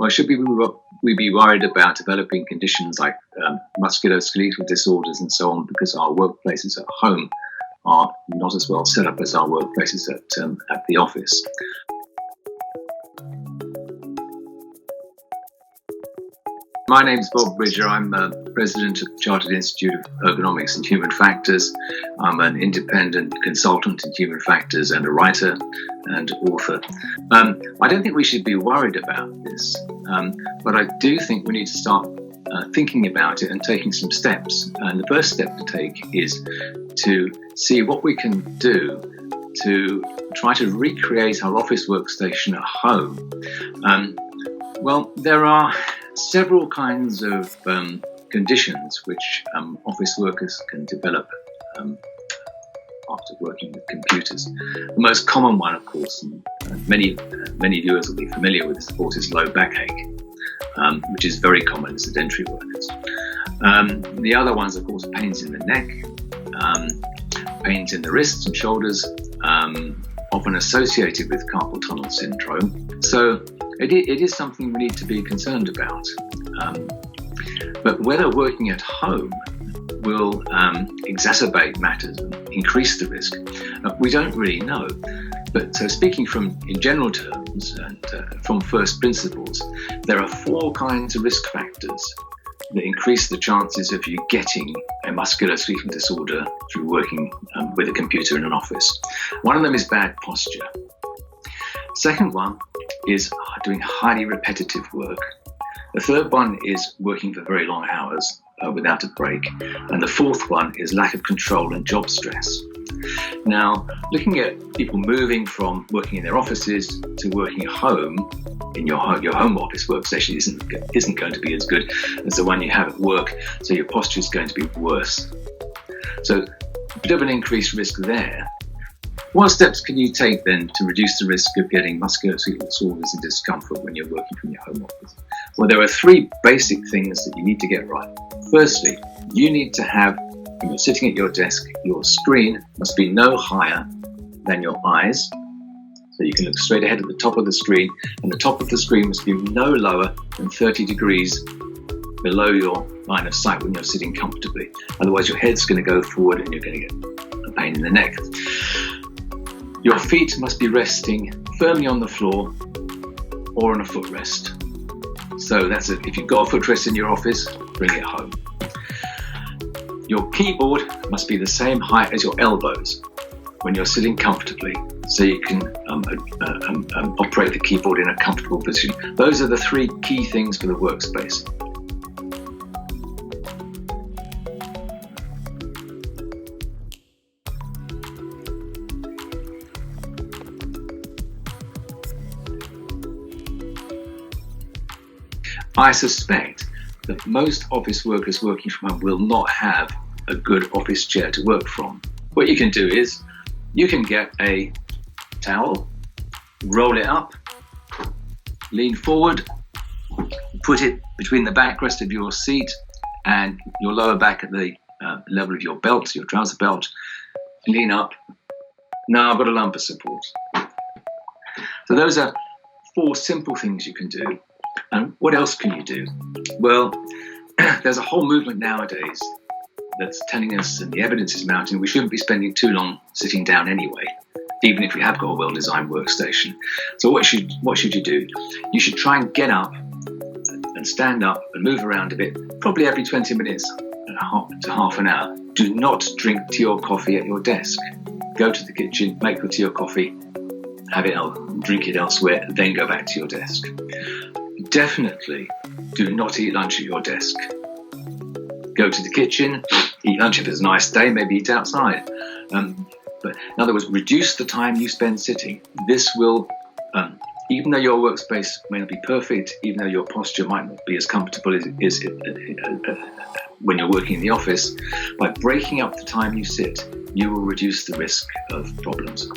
Well, should we be worried about developing conditions like musculoskeletal disorders and so on because our workplaces at home are not as well set up as our workplaces at the office? My name's Bob Bridger. I'm president of the Chartered Institute of Ergonomics and Human Factors. I'm an independent consultant in human factors and a writer and author. I don't think we should be worried about this, but I do think we need to start thinking about it and taking some steps. And the first step to take is to see what we can do to try to recreate our office workstation at home. Well, there are several kinds of conditions which office workers can develop after working with computers. The most common one, of course, and many viewers will be familiar with this, of course, is low backache, which is very common in sedentary workers. The other ones, of course, pains in the neck, pains in the wrists and shoulders, often associated with carpal tunnel syndrome. So it is something we need to be concerned about. But whether working at home will exacerbate matters and increase the risk, we don't really know. But speaking in general terms and from first principles, there are 4 kinds of risk factors that increase the chances of you getting a musculoskeletal disorder through working with a computer in an office. One of them is bad posture. Second one is doing highly repetitive work. The third one is working for very long hours without a break. And the fourth one is lack of control and job stress. Now, looking at people moving from working in their offices to working at home, in your home office workstation isn't going to be as good as the one you have at work, so your posture is going to be worse. So a bit of an increased risk there. What steps can you take then to reduce the risk of getting musculoskeletal disorders and discomfort when you're working from your home office? Well, there are 3 basic things that you need to get right. Firstly, you need to have, when you're sitting at your desk, your screen must be no higher than your eyes. So you can look straight ahead at the top of the screen, and the top of the screen must be no lower than 30 degrees below your line of sight when you're sitting comfortably. Otherwise, your head's going to go forward and you're going to get a pain in the neck. Your feet must be resting firmly on the floor or on a footrest. So if you've got a footrest in your office, bring it home. Your keyboard must be the same height as your elbows when you're sitting comfortably, so you can operate the keyboard in a comfortable position. Those are the 3 key things for the workspace. I suspect that most office workers working from home will not have a good office chair to work from. What you can do is you can get a towel, roll it up, lean forward, put it between the backrest of your seat and your lower back at the level of your belt, your trouser belt, lean up. Now I've got a lumbar support. So those are 4 simple things you can do. And what else can you do? Well, there's a whole movement nowadays that's telling us, and the evidence is mounting, we shouldn't be spending too long sitting down anyway, even if we have got a well-designed workstation. So what should you do? You should try and get up and stand up and move around a bit, probably every 20 minutes to half an hour. Do not drink tea or coffee at your desk. Go to the kitchen, make your tea or coffee, drink it elsewhere, then go back to your desk. Definitely do not eat lunch at your desk. Go to the kitchen, eat lunch if it's a nice day, maybe eat outside. But in other words, reduce the time you spend sitting. This will, even though your workspace may not be perfect, even though your posture might not be as comfortable as when you're working in the office, by breaking up the time you sit, you will reduce the risk of problems.